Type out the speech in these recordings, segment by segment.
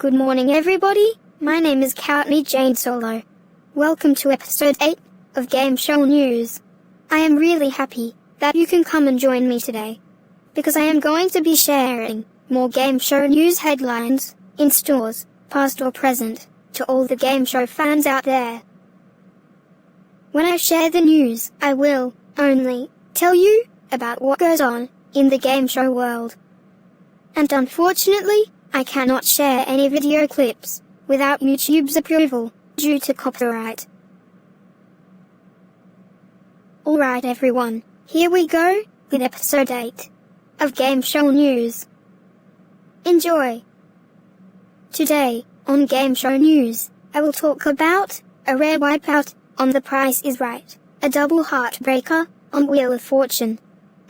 Good morning, everybody. My name is Courtney Jane Solo. Welcome to episode 8 of Game Show News. I am really happy that you can come and join me today, because I am going to be sharing more game show news headlines in stores, past or present, to all the game show fans out there. When I share the news, I will only tell you about what goes on in the game show world. And unfortunately, I cannot share any video clips without YouTube's approval due to copyright. Alright everyone, here we go with episode 8 of Game Show News. Enjoy! Today, on Game Show News, I will talk about a rare wipeout on The Price is Right, a double heartbreaker on Wheel of Fortune,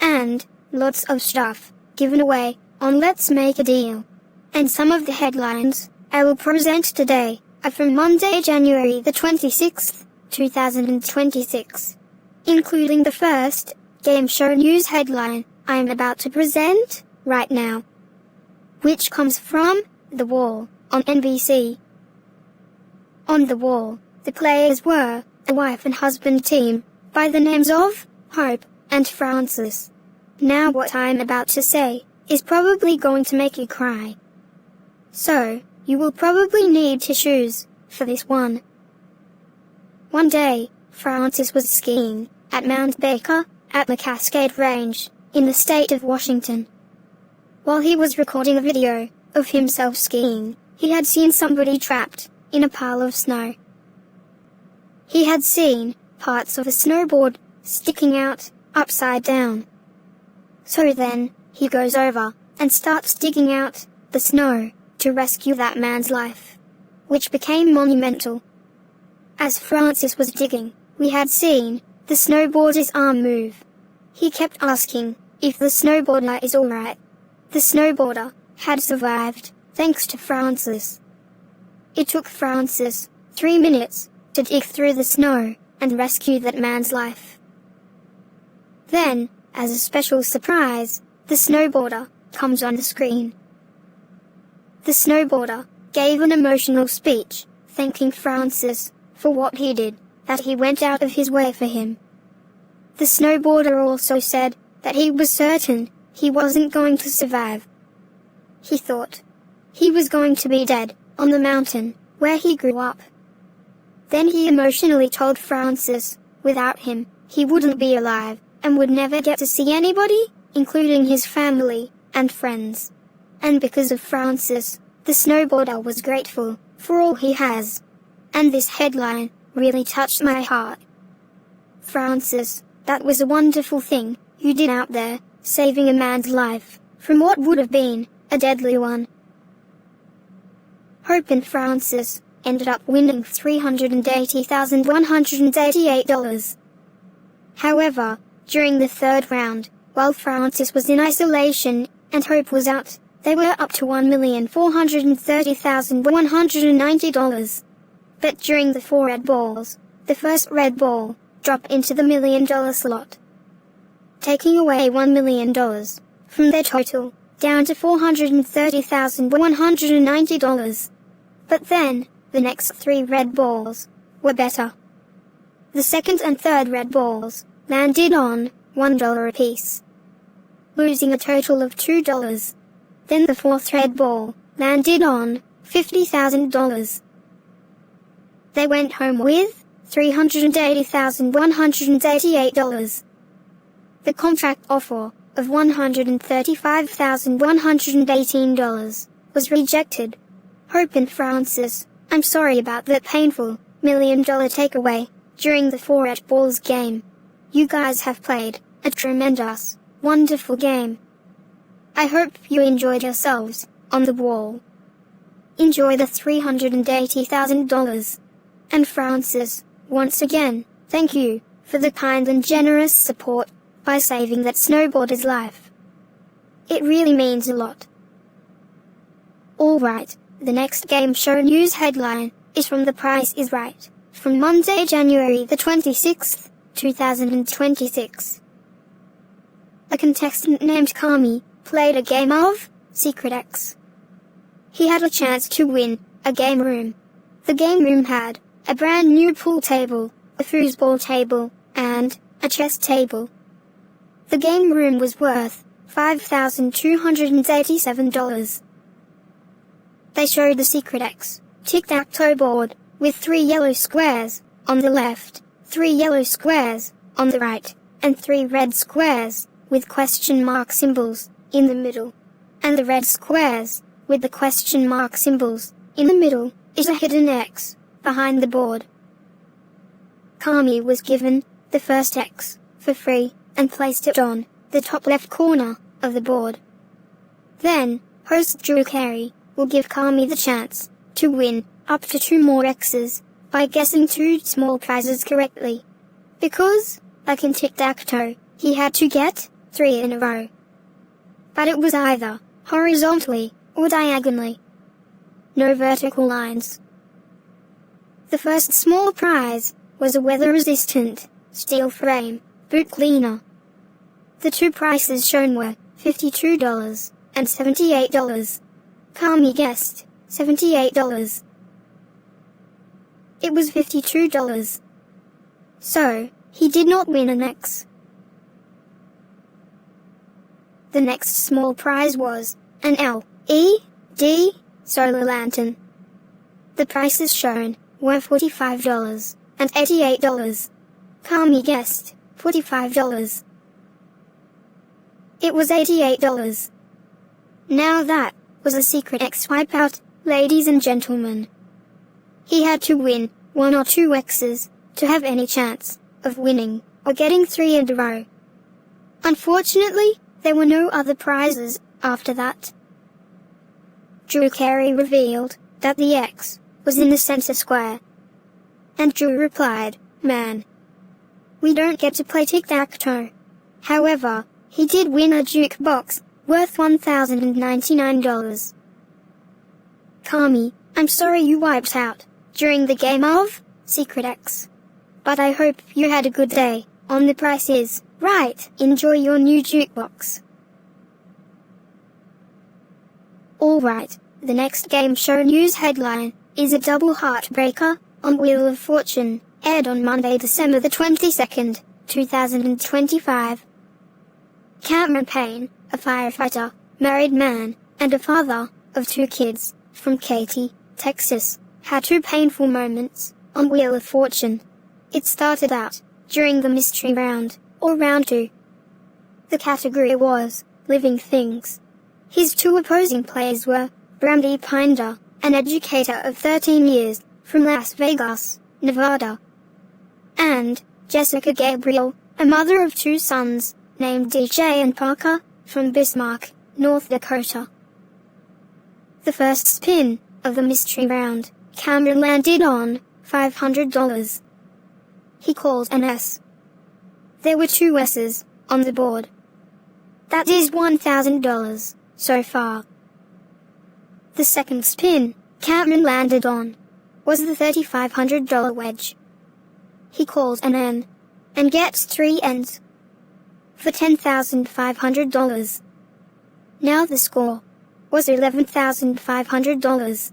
and lots of stuff given away on Let's Make a Deal. And some of the headlines I will present today are from Monday, January the 26th, 2026, including the first game show news headline I am about to present right now, which comes from The Wall on NBC. On The Wall, the players were a wife and husband team by the names of Hope and Francis. Now what I'm about to say is probably going to make you cry. So, you will probably need tissues for this one. One day, Francis was skiing at Mount Baker at the Cascade Range in the state of Washington. While he was recording a video of himself skiing, he had seen somebody trapped in a pile of snow. He had seen parts of a snowboard sticking out upside down. So then, he goes over and starts digging out the snow to rescue that man's life, which became monumental. As Francis was digging, we had seen the snowboarder's arm move. He kept asking if the snowboarder is alright. The snowboarder had survived, thanks to Francis. It took Francis 3 minutes to dig through the snow and rescue that man's life. Then, as a special surprise, the snowboarder comes on the screen. The snowboarder gave an emotional speech, thanking Francis for what he did, that he went out of his way for him. The snowboarder also said that he was certain he wasn't going to survive. He thought he was going to be dead on the mountain where he grew up. Then he emotionally told Francis without him he wouldn't be alive and would never get to see anybody, including his family and friends. And because of Francis, the snowboarder was grateful for all he has. And this headline really touched my heart. Francis, that was a wonderful thing you did out there, saving a man's life from what would have been a deadly one. Hope and Francis ended up winning $380,188. However, during the third round, while Francis was in isolation and Hope was out, they were up to $1,430,190. But during the 4 red balls, the first red ball dropped into the $1 million slot, taking away $1 million from their total down to $430,190. But then, the next 3 red balls were better. The second and third red balls landed on $1 apiece, losing a total of $2. Then the fourth red ball landed on $50,000. They went home with $380,188. The contract offer of $135,118 was rejected. Hope and Francis, I'm sorry about that painful $1 million takeaway during the 4 red balls game. You guys have played a tremendous, wonderful game. I hope you enjoyed yourselves on the wall. Enjoy the $380,000. And Francis, once again, thank you for the kind and generous support by saving that snowboarder's life. It really means a lot. Alright, the next game show news headline is from The Price is Right, from Monday, January the 26th, 2026. A contestant named Kami played a game of Secret X. He had a chance to win a game room. The game room had a brand new pool table, a foosball table, and a chess table. The game room was worth $5,287. They showed the Secret X tic-tac-toe board with 3 yellow squares on the left, 3 yellow squares on the right, and 3 red squares with question mark symbols in the middle. And the red squares with the question mark symbols in the middle is a hidden X behind the board. Kami was given the first X for free and placed it on the top left corner of the board. Then, host Drew Carey will give Kami the chance to win up to 2 more X's by guessing 2 small prizes correctly. Because, like in tic-tac-toe, he had to get 3 in a row. But it was either horizontally or diagonally. No vertical lines. The first small prize was a weather-resistant steel frame boot cleaner. The 2 prices shown were $52 and $78. Kami guessed $78. It was $52. So, he did not win an X. The next small prize was an LED solar lantern. The prices shown were $45 and $88. Kami guessed $45. It was $88. Now that was a Secret X wipeout, ladies and gentlemen. He had to win 1 or 2 X's to have any chance of winning or getting 3 in a row. Unfortunately, there were no other prizes after that. Drew Carey revealed that the X was in the center square. And Drew replied, "Man, we don't get to play tic-tac-toe." However, he did win a jukebox worth $1,099. Kami, I'm sorry you wiped out during the game of Secret X. But I hope you had a good day on The Price is Right. Enjoy your new jukebox. Alright, the next game show news headline is a Double Heartbreaker on Wheel of Fortune, aired on Monday, December the 22nd, 2025. Cameron Payne, a firefighter, married man, and a father of 2 kids, from Katy, Texas, had 2 painful moments on Wheel of Fortune. It started out during the mystery round, or round 2. The category was living things. His 2 opposing players were Brandy Pinder, an educator of 13 years from Las Vegas, Nevada, and Jessica Gabriel, a mother of 2 sons named DJ and Parker, from Bismarck, North Dakota. The first spin of the mystery round, Cameron landed on $500. He called an S. There were 2 S's on the board. That is $1,000 so far. The second spin Cameron landed on was the $3,500 wedge. He called an N and gets 3 N's for $10,500. Now the score was $11,500.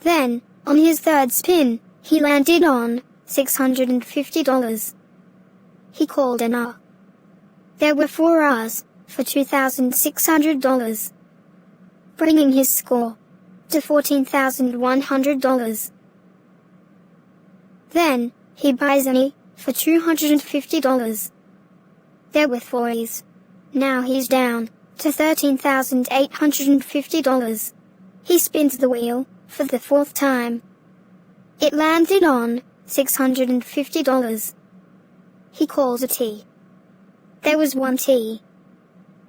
Then, on his third spin, he landed on $650. He called an R. There were 4 R's for $2,600, bringing his score to $14,100. Then, he buys an E for $250. There were 4 E's. Now he's down to $13,850. He spins the wheel for the 4th time. It landed on $650. He calls a T. There was 1 T.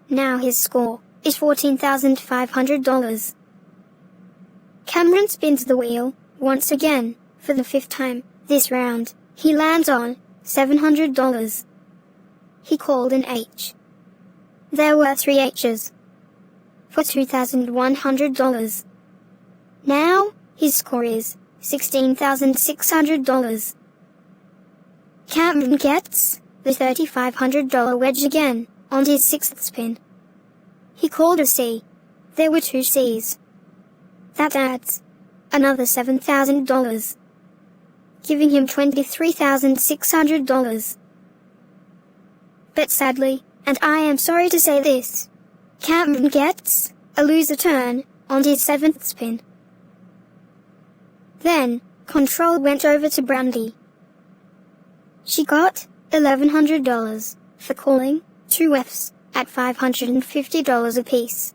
Now his score is $14,500. Cameron spins the wheel once again for the 5th time. This round, he lands on $700. He called an H. There were 3 H's for $2,100. Now, his score is $16,600. Cameron gets the $3,500 wedge again on his 6th spin. He called a C. There were 2 C's. That adds another $7,000, giving him $23,600. But sadly, and I am sorry to say this, Cameron gets a loser turn on his 7th spin. Then, control went over to Brandy. She got $1,100 for calling 2 F's at $550 apiece.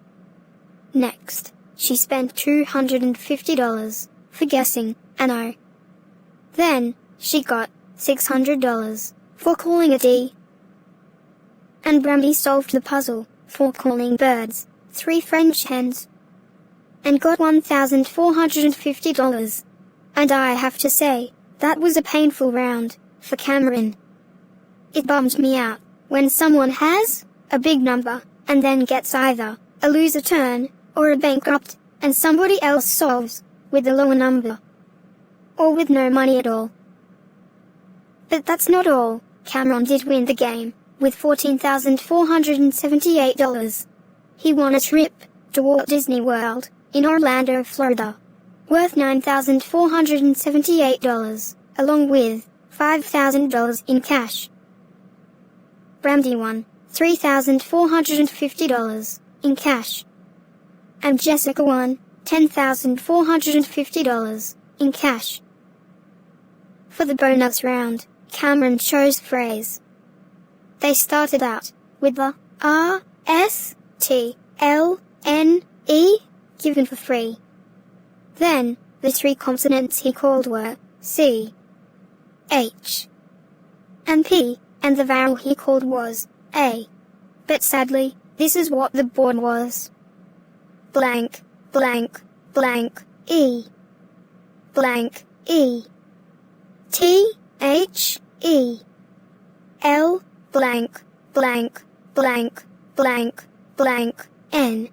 Next, she spent $250 for guessing an O. Then, she got $600 for calling a D. And Brandy solved the puzzle for calling birds 3 French hens and got $1,450. And I have to say, that was a painful round for Cameron. It bums me out when someone has a big number and then gets either a loser turn or a bankrupt and somebody else solves with a lower number or with no money at all. But that's not all. Cameron did win the game with $14,478. He won a trip to Walt Disney World in Orlando, Florida, worth $9,478, along with $5,000 in cash. Brandy won $3,450 in cash. And Jessica won $10,450 in cash. For the bonus round, Cameron chose phrase. They started out with the R, S, T, L, N, E, given for free. Then, the 3 consonants he called were C, H, and P, and the vowel he called was A. But sadly, this is what the board was. Blank, blank, blank, E. Blank, E. T, H, E. L, blank, blank, blank, blank, blank, N.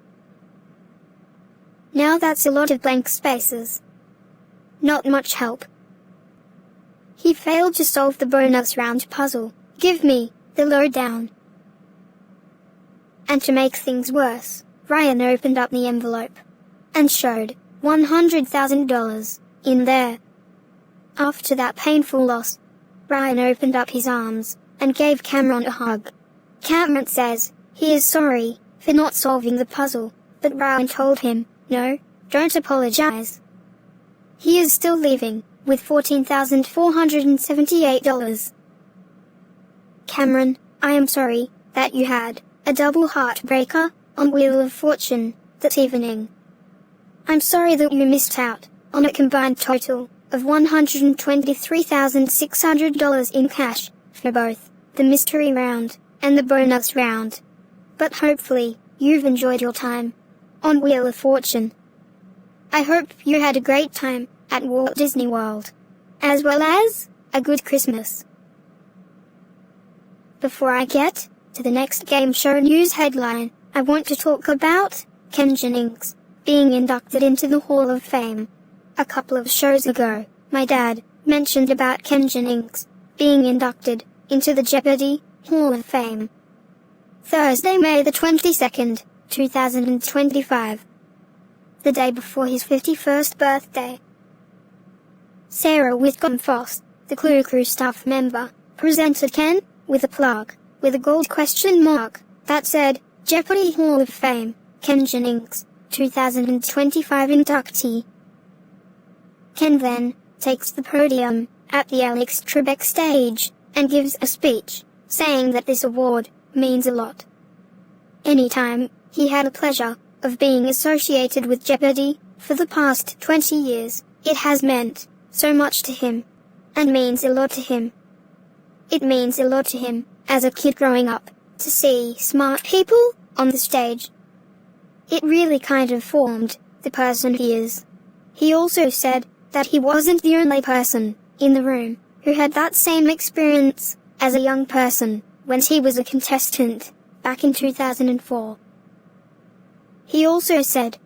Now that's a lot of blank spaces. Not much help. He failed to solve the bonus round puzzle. Give me the lowdown. And to make things worse, Ryan opened up the envelope and showed $100,000 in there. After that painful loss, Ryan opened up his arms and gave Cameron a hug. Cameron says he is sorry for not solving the puzzle, but Ryan told him, no, don't apologize. He is still leaving with $14,478. Cameron, I am sorry that you had a double heartbreaker on Wheel of Fortune that evening. I'm sorry that you missed out on a combined total of $123,600 in cash for both the mystery round and the bonus round. But hopefully, you've enjoyed your time on Wheel of Fortune. I hope you had a great time at Walt Disney World, as well as a good Christmas. Before I get to the next game show news headline, I want to talk about Ken Jennings being inducted into the Hall of Fame. A couple of shows ago, my dad mentioned about Ken Jennings being inducted into the Jeopardy Hall of Fame. Thursday, May the 22nd, 2025. The day before his 51st birthday. Sarah Whitcomb-Foss, the Clue Crew staff member, presented Ken with a plaque with a gold question mark that said, Jeopardy Hall of Fame, Ken Jennings, 2025 inductee. Ken then takes the podium at the Alex Trebek stage and gives a speech, saying that this award means a lot. Anytime he had the pleasure of being associated with Jeopardy for the past 20 years, it has meant so much to him, and means a lot to him. It means a lot to him, as a kid growing up, to see smart people on the stage. It really kind of formed the person he is. He also said that he wasn't the only person in the room who had that same experience as a young person when he was a contestant back in 2004. He also said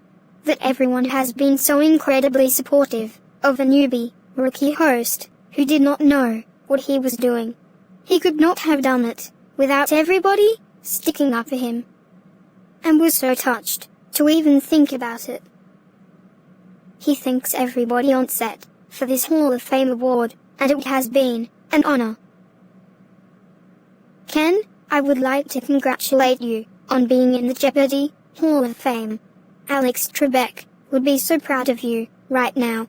that everyone has been so incredibly supportive of a newbie, rookie host who did not know what he was doing. He could not have done it without everybody sticking up for him, and was so touched to even think about it. He thanks everybody on set for this Hall of Fame award, and it has been an honor. Ken, I would like to congratulate you on being in the Jeopardy Hall of Fame. Alex Trebek would be so proud of you right now.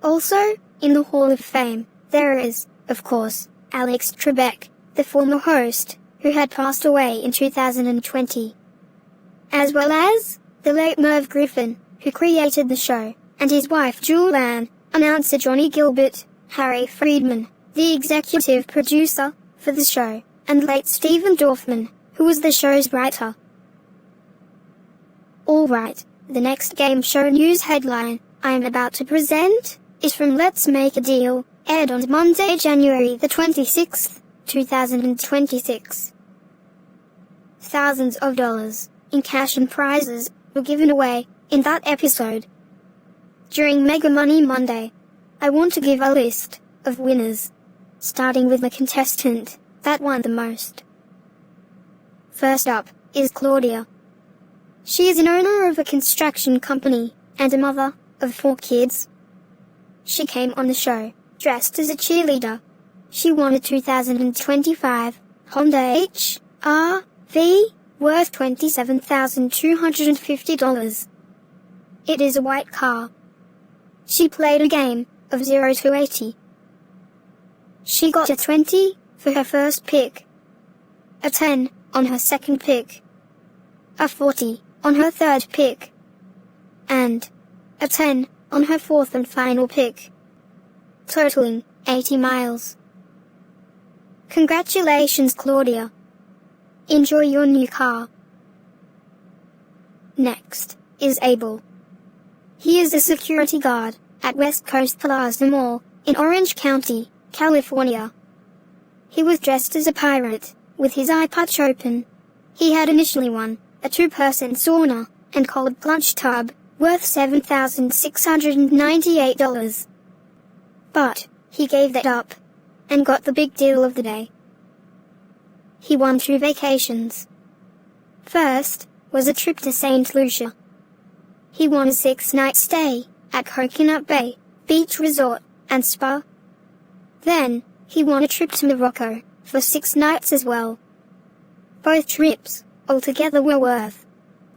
Also, in the Hall of Fame, there is, of course, Alex Trebek, the former host, who had passed away in 2020. As well as the late Merv Griffin, who created the show, and his wife Julianne, announcer Johnny Gilbert, Harry Friedman, the executive producer for the show, and late Stephen Dorfman, who was the show's writer. Alright, the next game show news headline I am about to present is from Let's Make a Deal, aired on Monday, January the 26th, 2026. Thousands of dollars in cash and prizes were given away in that episode. During Mega Money Monday, I want to give a list of winners, starting with the contestant that won the most. First up is Claudia. She is an owner of a construction company and a mother of 4 kids. She came on the show dressed as a cheerleader. She won a 2025 Honda HR-V worth $27,250. It is a white car. She played a game of 0 to 80. She got a 20 for her first pick, a 10 on her second pick, a 40 on her third pick, and a 10 on her fourth and final pick, totaling 80 miles. Congratulations, Claudia. Enjoy your new car. Next is Abel. He is a security guard at West Coast Plaza Mall in Orange County, California. He was dressed as a pirate, with his eye patch open. He had initially won a 2-person sauna and cold plunge tub worth $7,698. But he gave that up and got the big deal of the day. He won 2 vacations. First was a trip to St. Lucia. He won a 6-night stay at Coconut Bay Beach Resort and Spa. Then he won a trip to Morocco for 6 nights as well. Both trips altogether were worth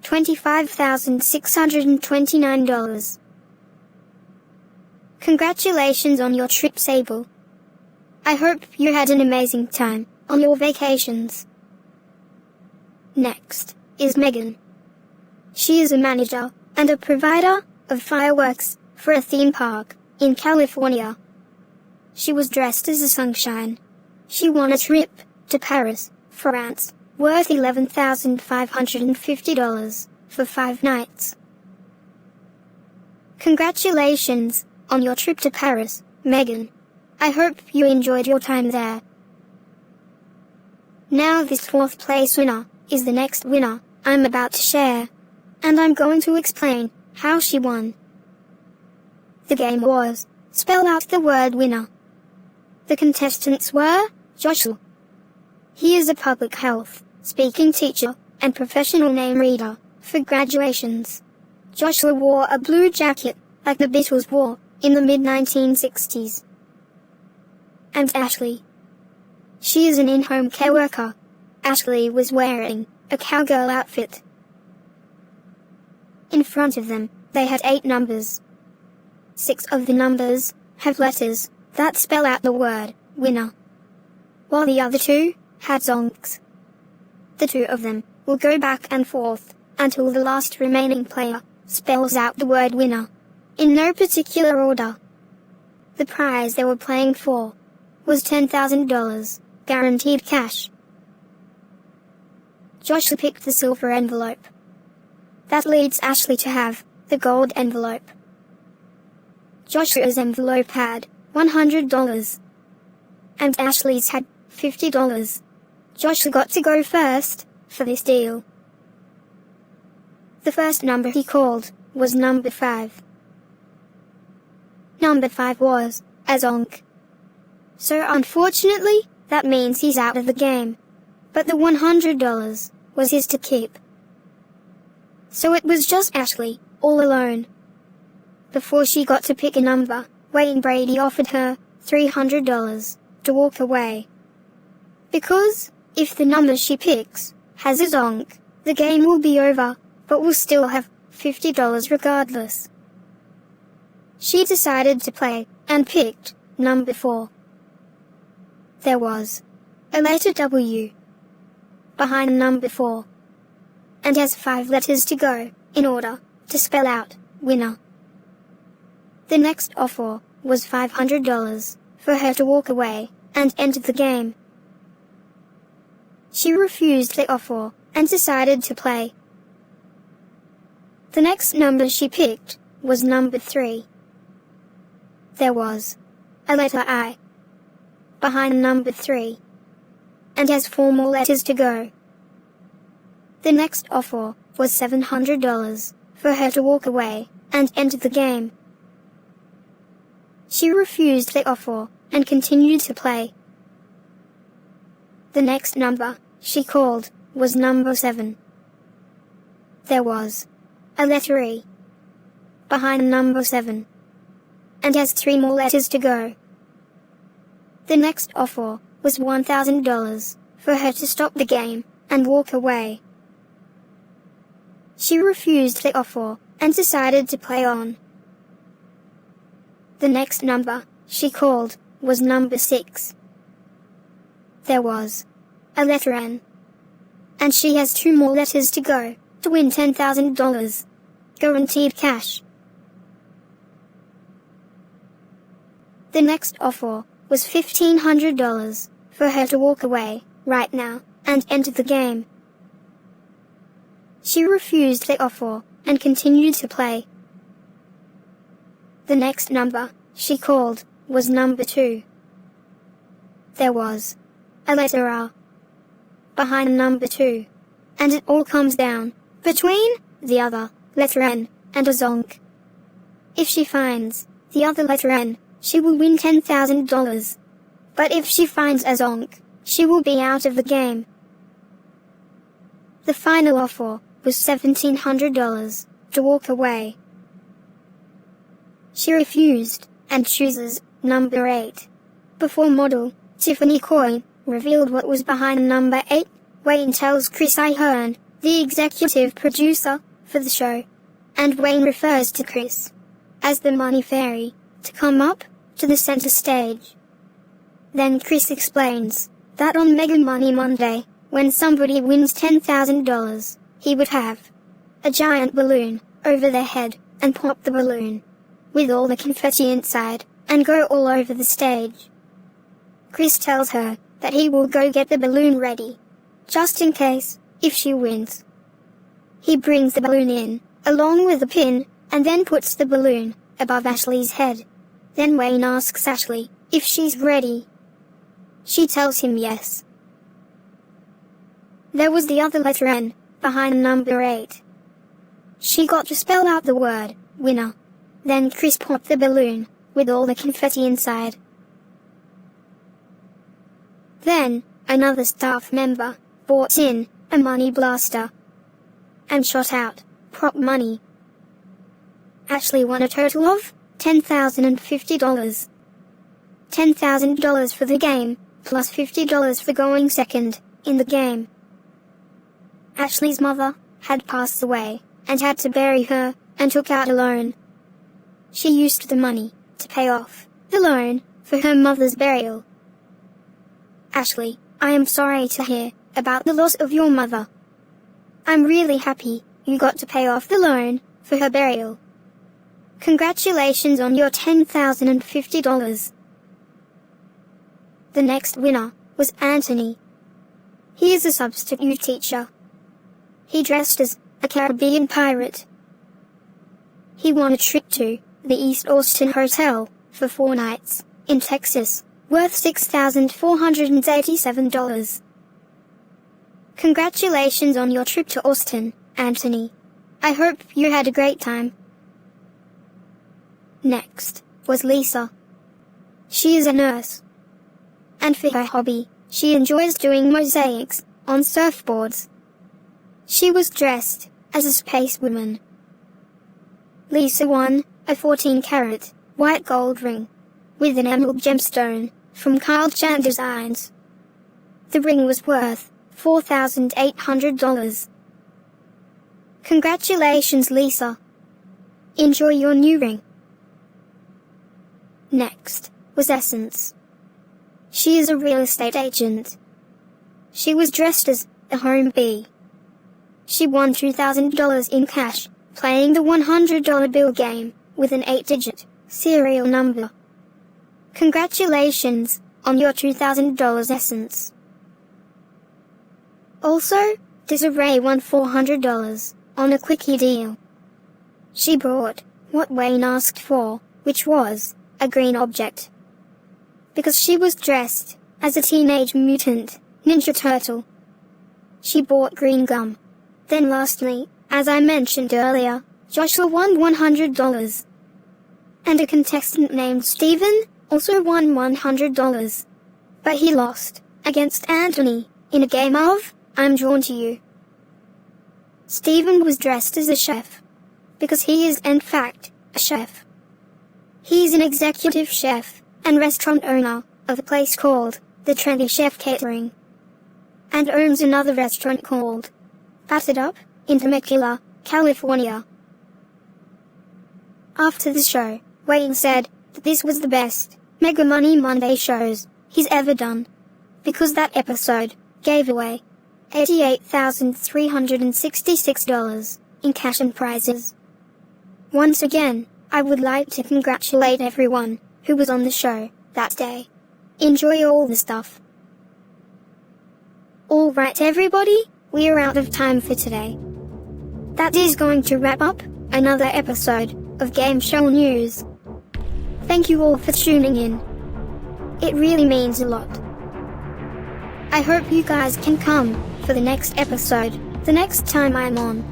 $25,629. Congratulations on your trip, Abel. I hope you had an amazing time on your vacations. Next is Megan. She is a manager and a provider of fireworks for a theme park in California. She was dressed as a sunshine. She won a trip to Paris, France, worth $11,550 for 5 nights. Congratulations on your trip to Paris, Megan. I hope you enjoyed your time there. Now this 4th place winner is the next winner I'm about to share, and I'm going to explain how she won. The game was Spell Out the Word Winner. The contestants were Joshua, He is a public health, speaking teacher, and professional name reader for graduations. Joshua wore a blue jacket, like the Beatles wore, in the mid-1960s. And Ashley. She is an in-home care worker. Ashley was wearing a cowgirl outfit. In front of them, they had 8 numbers. 6 of the numbers have letters that spell out the word winner, while the other 2 had zonks. The 2 of them will go back and forth until the last remaining player spells out the word winner, in no particular order. The prize they were playing for was $10,000, guaranteed cash. Joshua picked the silver envelope. That leads Ashley to have the gold envelope. Joshua's envelope had $100, and Ashley's had $50. Joshua got to go first for this deal. The first number he called was number 5. Number 5 was a zonk. So unfortunately, that means he's out of the game. But the $100 was his to keep. So it was just Ashley, all alone. Before she got to pick a number, Wayne Brady offered her $300 to walk away. Because, if the number she picks has a zonk, the game will be over, but will still have $50 regardless. She decided to play, and picked number 4. There was a letter W behind number 4, and has 5 letters to go in order to spell out winner. The next offer was $500 for her to walk away and enter the game. She refused the offer and decided to play. The next number she picked was number 3. There was a letter I behind number 3, and has 4 more letters to go. The next offer was $700 for her to walk away and enter the game. She refused the offer and continued to play. The next number she called was number 7. There was a letter E behind number 7, and has 3 more letters to go. The next offer was $1,000 for her to stop the game and walk away. She refused the offer and decided to play on. The next number she called was number 6. There was a letter N, and she has 2 more letters to go to win $10,000, guaranteed cash. The next offer was $1,500 for her to walk away right now and enter the game. She refused the offer and continued to play. The next number she called was number 2. There was a letter R behind number 2, and it all comes down between the other letter N and a zonk. If she finds the other letter N, she will win $10,000. But if she finds a zonk, she will be out of the game. The final offer was $1,700 to walk away. She refused and chooses number 8. Before model Tiffany Coyne revealed what was behind number 8, Wayne tells Chris Ahern, the executive producer for the show, and Wayne refers to Chris as the money fairy, to come up to the center stage. Then Chris explains that on Mega Money Monday, when somebody wins $10,000, he would have a giant balloon over their head and pop the balloon with all the confetti inside and go all over the stage. Chris tells her that he will go get the balloon ready, just in case, if she wins. He brings the balloon in, along with the pin, and then puts the balloon above Ashley's head. Then Wayne asks Ashley if she's ready. She tells him yes. There was the other letter N behind number 8. She got to spell out the word winner. Then Chris popped the balloon with all the confetti inside. Then another staff member, brought in a money blaster and shot out prop money. Ashley won a total of $10,050. $10,000 for the game, plus $50 for going second in the game. Ashley's mother had passed away and had to bury her and took out a loan. She used the money to pay off the loan for her mother's burial. Ashley, I am sorry to hear about the loss of your mother. I'm really happy you got to pay off the loan for her burial. Congratulations on your $10,050. The next winner was Anthony. He is a substitute teacher. He dressed as a Caribbean pirate. He won a trip to the East Austin Hotel for 4 nights in Texas, worth $6,487. Congratulations on your trip to Austin, Anthony. I hope you had a great time. Next was Lisa. She is a nurse, and for her hobby, she enjoys doing mosaics on surfboards. She was dressed as a space woman. Lisa won a 14-carat white gold ring with an emerald gemstone from Kyle Chan Designs. The ring was worth $4,800. Congratulations, Lisa. Enjoy your new ring. Next was Essence. She is a real estate agent. She was dressed as a home bee. She won $2,000 in cash playing the $100 bill game with an 8-digit serial number. Congratulations on your $2,000, Essence. Also, Desiree won $400 on a quickie deal. She brought what Wayne asked for, which was a green object, because she was dressed as a teenage mutant ninja turtle. She bought green gum. Then lastly, as I mentioned earlier, Joshua won $100. And a contestant named Steven also won $100. But he lost against Anthony in a game of I'm Drawn to You. Steven was dressed as a chef, because he is in fact a chef. He is an executive chef and restaurant owner of a place called The Trendy Chef Catering, and owns another restaurant called Battered Up in Temecula, California. After the show, Wayne said that this was the best Mega Money Monday shows he's ever done, because that episode gave away $88,366 in cash and prizes. Once again, I would like to congratulate everyone who was on the show that day. Enjoy all the stuff. Alright everybody, we are out of time for today. That is going to wrap up another episode of Game Show News. Thank you all for tuning in. It really means a lot. I hope you guys can come for the next episode, the next time I'm on.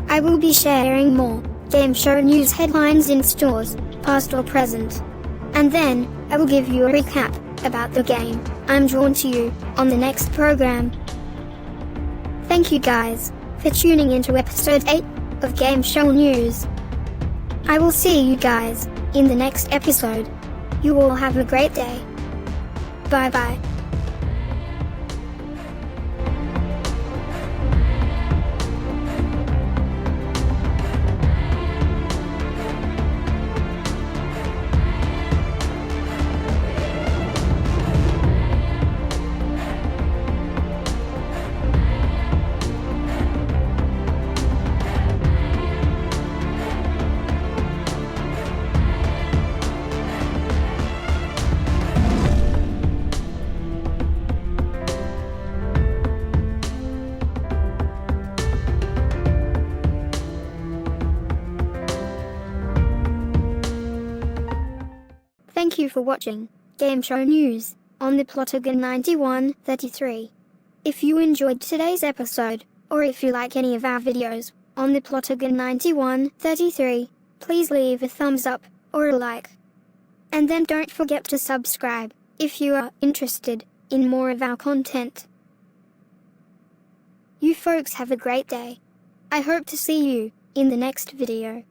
I will be sharing more game show news headlines in stores, past or present. And then, I will give you a recap about the game I'm Drawn to You on the next program. Thank you guys for tuning into episode 8 of Game Show News. I will see you guys in the next episode. You all have a great day. Bye bye. Thank you for watching Game Show News on the Plotagon 9133. If you enjoyed today's episode, or if you like any of our videos on the Plotagon 9133, please leave a thumbs up or a like. And then don't forget to subscribe if you are interested in more of our content. You folks have a great day. I hope to see you in the next video.